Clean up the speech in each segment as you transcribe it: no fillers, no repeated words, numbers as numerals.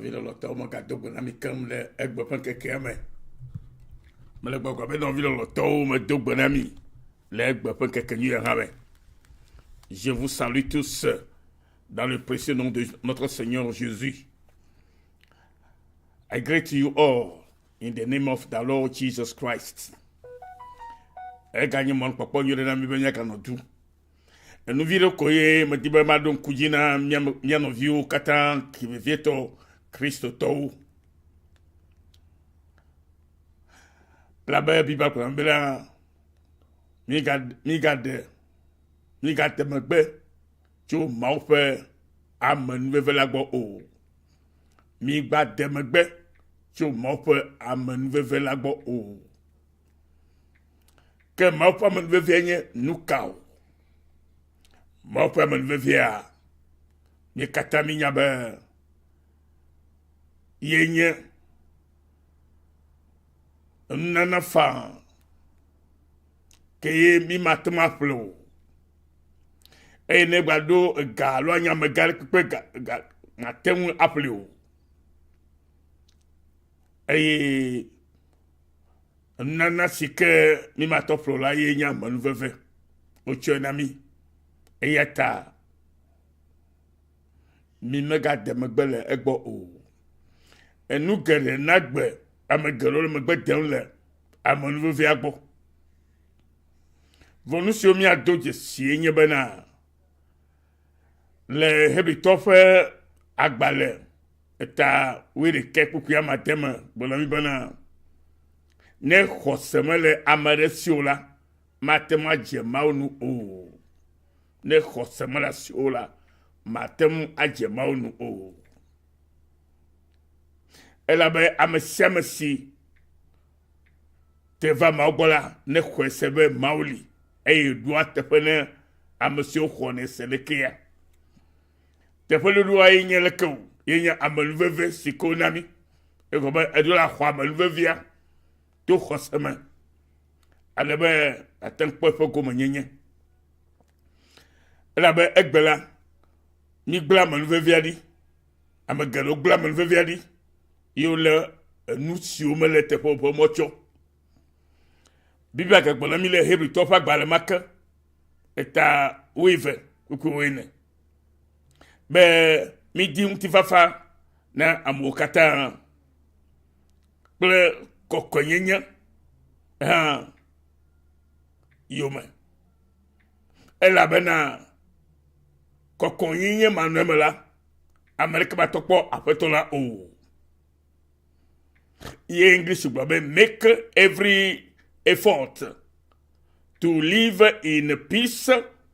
vile lota uma kadogo na mikam le egbe panke keme. Mele gba gba dans vile lota uma dogo na mi le egbe panke kenyu hawe. Je vous salue tous dans le précieux nom de notre Seigneur Jésus. I greet you all in the name of the Lord Jesus Christ. E gagné mon papa yure na mi benya kanotu. E nous vire koye matiba madon kujina miano viu katan kivieto Christo tou. La ba biba ko mbela mi gade magbe tu maufe amen vevela go o. Mi gade magbe tu maufe amen vevela go o. Que maufe amen vevenye nukao. Maufe amen vevia mi katami nyabe yenye nana fa keye mi matma flo e ne gbado ga lo anya me ga pe ga na temu aplo e nana sike mi matoflo la ye nya manu veve o chenami e yata mi mega de megbele egbo o enu gere nagbe amegelo le megbe dem le amanu veve agbo vonu si omi adoje si nye bena le hebitofe agbale eta wiri ke kukuya matema bolami bena ne khosemele amare siola matema jemaunu o ne khosemele siola matem ajemaunu o elabe amesiamesi teva magola ne khwesebe mauli e doit tefene amesio khone selekia tefele doa yenya leko yenya amalveve sikonami e ko ba edola khwa amalvevia to khosema alabe atan pofo ko menyenye elabe egbela ni gbla amalvevia di amagalo gbla amalvevia di yo le nous si o mele tefo po mocho Biblia kakbona mi le hebri tofa gbale maka eta wive ukuwene be mi di mtifafa na amokata ple kokonyenya ha yoma ela bena kokonyenya manuela Amerika batokpo apetola o ye English gbabe make every effort to live in peace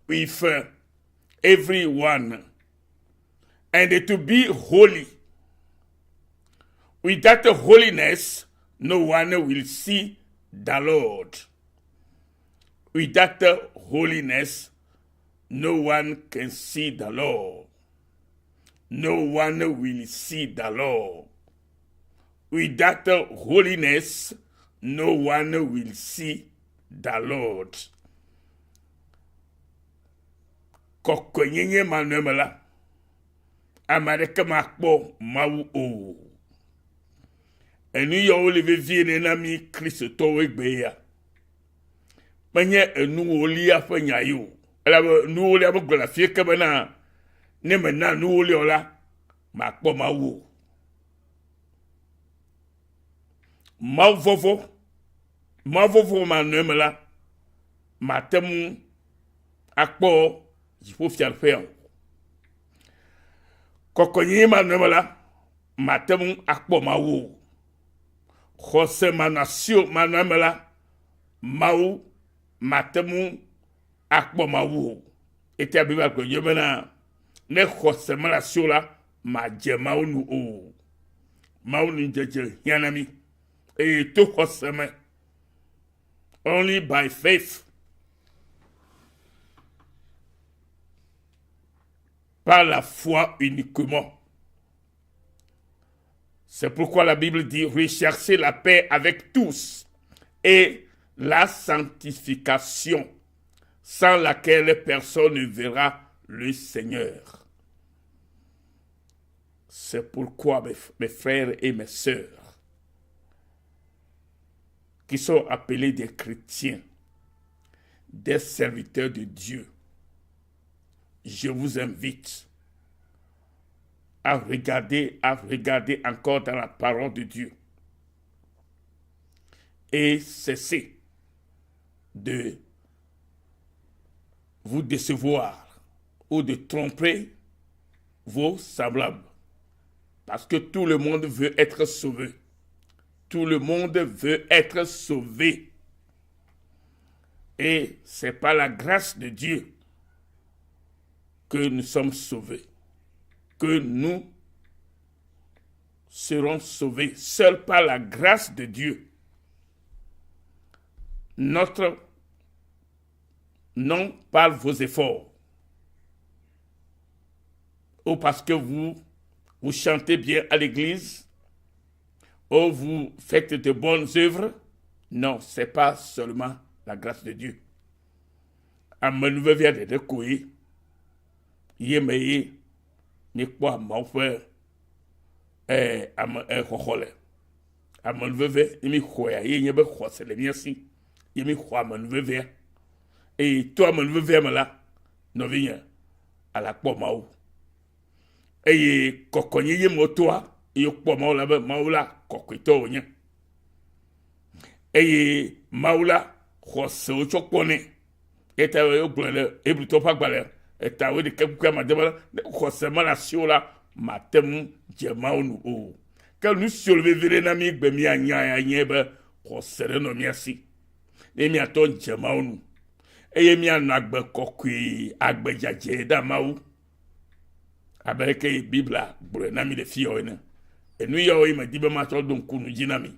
with everyone and to be holy. Without holiness, no one will see the Lord. Without holiness, no one can see the Lord. No one will see the Lord. Without holiness, no one will see the Lord. Kokonyenye manuela amareka makpo mau o. Enu yo olive viene na mi Kristo to egbeya. Manye enu oli afanya yo. Ela nu oli abugla fie kabana ne mena nu oli ola makpo mau. Mavovo manuela matemu akpo jipo fialfeo kokonyi manuela matemu akpo mawu Jose manasio manuela mau matemu akpo mawu ete abiba ko yemena ne Jose manasio la maje mau nu o mau ni jeje yanami et to Jose only by faith. Par la foi uniquement. C'est pourquoi la Bible dit recherchez la paix avec tous et la sanctification, sans laquelle personne ne verra le Seigneur. C'est pourquoi mes frères et mes sœurs, qui sont appelés des chrétiens, des serviteurs de Dieu, je vous invite à regarder encore dans la parole de Dieu et cesser de vous décevoir ou de tromper vos semblables. Parce que tout le monde veut être sauvé. Tout le monde veut être sauvé. Et c'est par la grâce de Dieu que nous sommes sauvés. Que nous serons sauvés. Seul par la grâce de Dieu. Non par vos efforts. Ou parce que vous chantez bien à l'église, ou vous faites de bonnes œuvres. Non, ce n'est pas seulement la grâce de Dieu. Amenuve de koui, yemeye, ni kwa maufe, hohole. Amenuve, yemi koya, yebe khose le miasi, yemi kwa amenuve. Et toi amenuve là, no vigne à la kwa mau. Et kokonye ye motoa, yo kwa maula be maula kokwito onye. Et maula khose o chokone. Et yo glele e plutôt pas glele. Et tawe de kekwa madema khose mala siola matem jemaunu o. Quand nous soulever verenami be mi anya nyebe khose no miasi. Ne mi aton jemaunu. Et mi anagbe kokwi agbe jaje da mau. Avec la Bible, nami de fioine. Et nous y avons dit ma soeur donc nous jinami.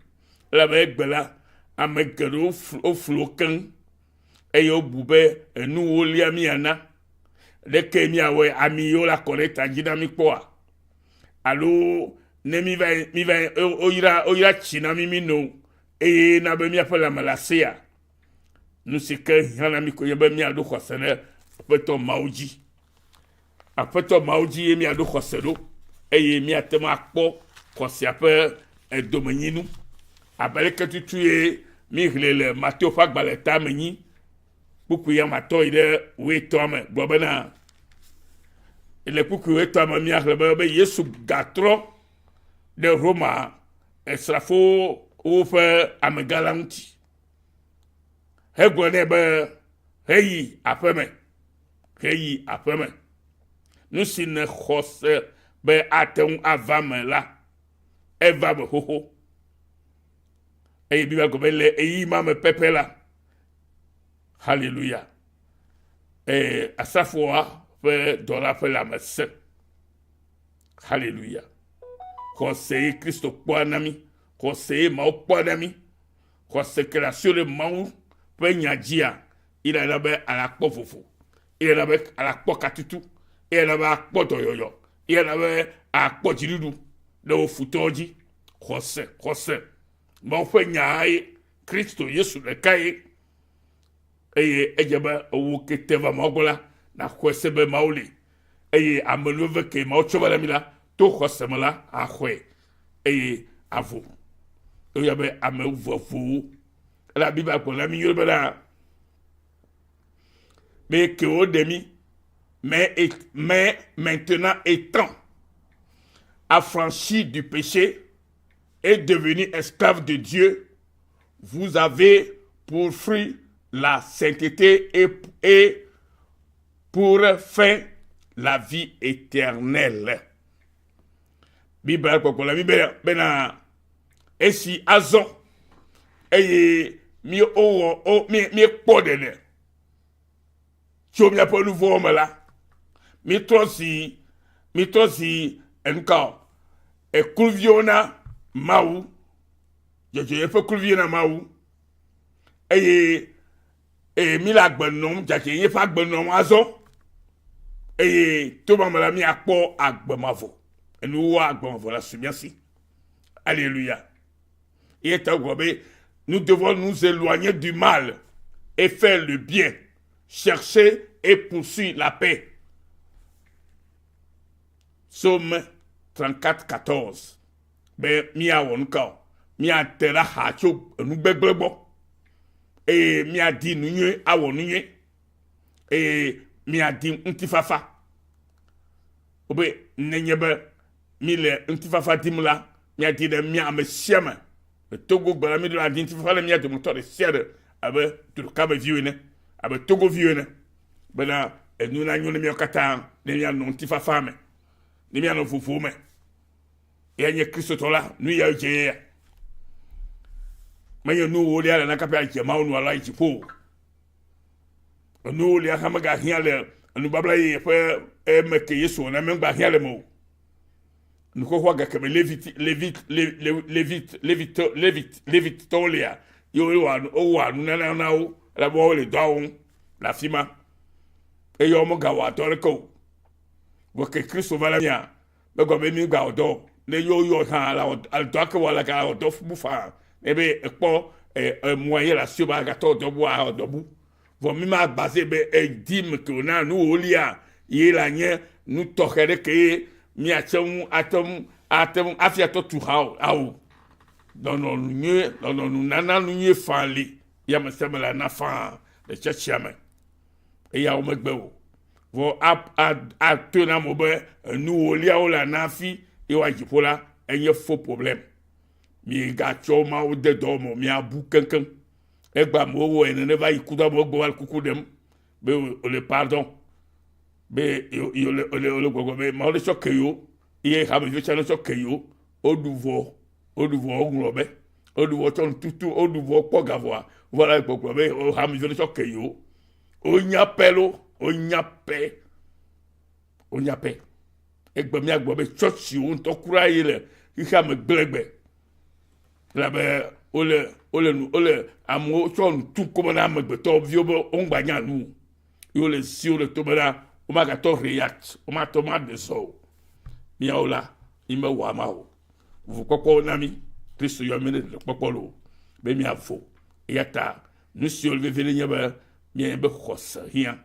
La avec bela, avec au flocan, et au boubé, et nous au liamiana. Les kemia ouais, ami yo la collecte à jinami quoi. Allo, ne mi va, oira chinami mino, et n'a pas mis à faire la malasia. Nous c'est que y'en a mis qu'on y a mis à l'eau quoi, c'est peut-on maudit. Après toi, Maudit et Miado Khoselo, et Miatema Akpo, Khosiape, et Domeninu. Après que tu tues, Migle, Mathieu Fak Baleta Meni, pour qu'il y ait ma toile, oui, Tom, Bobena. Et le pour qu'il y ait Tom, Miagle, Yesu Gatro, de Roma, et Srafo, Ouf, Amegalanti. Hegonebe, Hey, après-midi. Hey, après-midi. Nous si ne chosse be aten avame la eva be hoho e biba ko bele e imam pepe la hallelujah à sa fois fait dans la fait la messe hallelujah conseiller Christ kwa nami conseiller ma kwa nami conseiller que la sur le mau peut nyadia il a là à la kofofo il a là à la kokatutu. Et elle avait un poto yo. Et elle avait un potiridou. Le futoji. José. Mon frère Nyaye. Christo Yesu le Kaye. Et elle avait un Keteva Mogola. Na Kwesebe Mauli. Et amenuve ke Mauchovala Mila. To José Mala. A Hue. Et à vous. Il y avait un vous. La Bible a pour la mignonne bela. Mais que au demi. Mais maintenant étant affranchi du péché et devenu esclave de Dieu, vous avez pour fruit la sainteté et pour fin la vie éternelle. Bible pour la Bible bena esi azon et mi podene. Tu m'as pas nouveau là. Mitrosi encore et Kulviona Maou, je fais Kulviona Maou, et Milak Benom, j'ai pas Benom Azon, et tout le monde l'a mis à quoi à Bemavo. Et nous, à Bemavo, la merci. Alléluia. Et nous devons nous éloigner du mal et faire le bien, chercher et poursuivre la paix. Somme 34 14 be mia won ka mia tera ha cho nu gbegblebo mia di nu nwe awon nwe mia di ntifafa obe nenyebe mi le ntifafa dimla mia di de mia me siama togo gbara mi de la di ntifafa le mia de motor de siade abe tu ka be viewne abe togo viewne bena enu na nyone mi okata ne mia no ntifafa me ne mia no fufu me yenye Kristo tola nu ya je manya nu woli ala na kapia je ma onu ala ichipo nu woli aka maga hiale anu babla ye fe meke yeso na mengba hiale mo nu ko hwaga ke levit tolia yo wa nu na o la bo le dawo la fima e yo mo ga wa tole ko wo ke Kristo vala mia be go be mi ga odo ne yo ha la al doke wala ka odo bufa ebe ekpo moyen la suba ga to do bo a do bu vo mi ma basé be dim que na nu olia ye la nye nu tokere ke mi atem afia to tu ha au non nana nu nye fanli ya me semela na fa de chachiame e ya o megbe o vo a tona mo be nu olia o la na fi e wa jipola enye faux problème mi ga choma o de domo mi abu kankan egba mo wo ene va ikuda mo gbo wal kukudem be o le pardon be yo le gogo be ma o le chokeyo iye ha me chano chokeyo oduvo nglobe oduvo ton tutu oduvo pogavoa voilà gogo be o ha me le chokeyo o nyape egba mi agbo be church o to kura ile iha me glegbe la be ole amo chon tu como na me to viobo ongba nya nu yo le si o le to bana o ma ga to react o ma to ma de so mi ola ime wa ma o vu kokko na mi Kristo yo mene de kokolo be mi afo yata nu si o le vele nya ba mi be khosa hia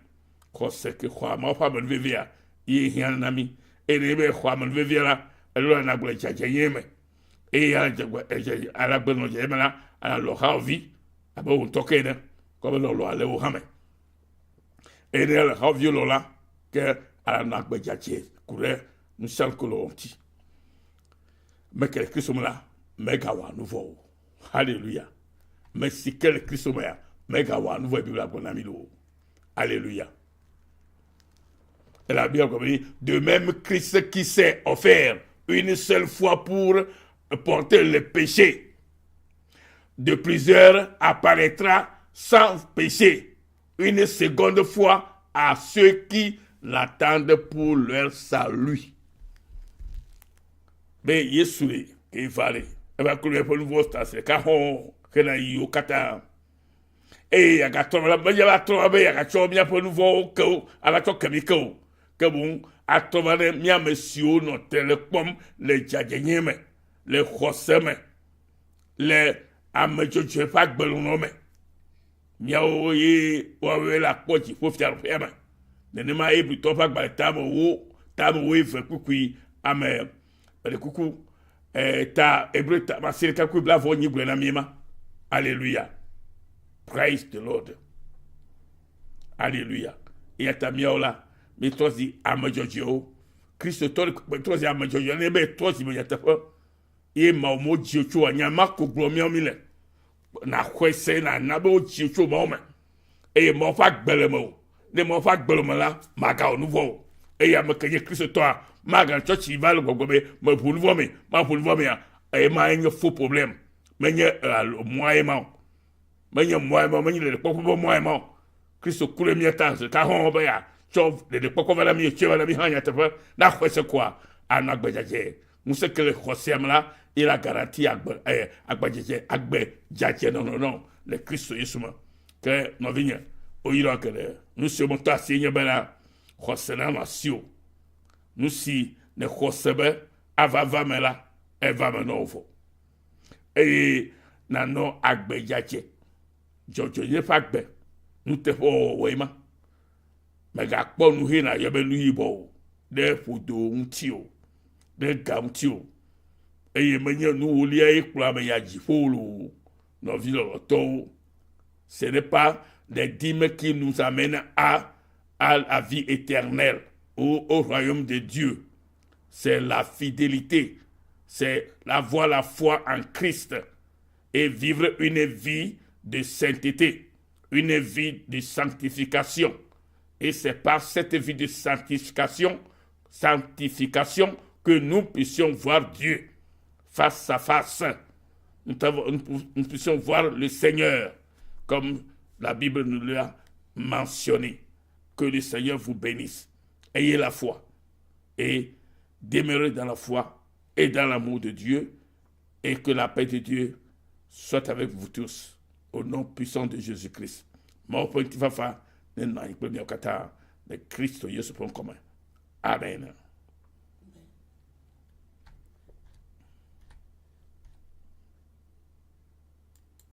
khosa ke khwa ma fa be vevia yi hia na mi ene be khwa ma vevia la lo na gbe cha yeme et à la bonne là à la ravi à bon toquer comme le aller au hamé et la ravi là que à la nakbe jache courait nous sommes que l'onti mais quel Christ là mega wa nouveau alléluia mais si quel Christ mega wa nouveau bible bon ami lo alléluia et la Bible comme dit de même Christ qui s'est offert une seule fois pour porter le péché de plusieurs apparaîtra sans péché une seconde fois à ceux qui l'attendent pour leur salut. Mais Yesu qui valait va couler pour nouveau station car on que na yo kata et ya gato la ba ya to ba ya gato mi pour nouveau que ala to kemiko que bon a to ba mi a monsieur no telecom le jajenyeme le khoseme le amejoje fa gbelun me miawo ye wa we la koji fo fiar fema ne ma e bi to fa gba tamo wo fe kukui ame le kuku ta ebreta ma sir ka ku bla vo nyi na miema alléluia praise the Lord alléluia et ta miaola mi tozi amejoje o Christ tozi amejoje ne be tozi me yata e ma mo jicho anya mako glomia mi le na kwese na be o jicho ma o me e mo fa gbelemo ne mo fa gbelemo la maga o nouveau e ya me kenye Christ to maga church va le gogobe me pour nouveau me ma pour nouveau me e ma enye faux problème menye moyen menye le popo moyen Christ kule mi ta ka hon ba ya chov le popo va la mi chewa la mi hanya te fa na kwese kwa anagbejaje musse que le khosem là il a garanti agbejaje agbejaje non le Christ Yesuma que no vigne o ira que nous sommes ta signe bela khosena masio nous si ne khosebe avava mela eva menovo et na no agbejaje jojo ye fagbe nous te fo wema mega kpo nu hina ye be lu yibo de fudo untio de gamtio. Et nous lié ce n'est pas des dîmes qui nous amènent à la vie éternelle ou au royaume de Dieu. C'est la fidélité, c'est avoir la foi en Christ et vivre une vie de sainteté, une vie de sanctification. Et c'est par cette vie de sanctification que nous puissions voir Dieu face à face. Nous puissions voir le Seigneur, comme la Bible nous l'a mentionné. Que le Seigneur vous bénisse. Ayez la foi et demeurez dans la foi et dans l'amour de Dieu, et que la paix de Dieu soit avec vous tous, au nom puissant de Jésus-Christ. Mon point de Kristo Yesu commun. Amen.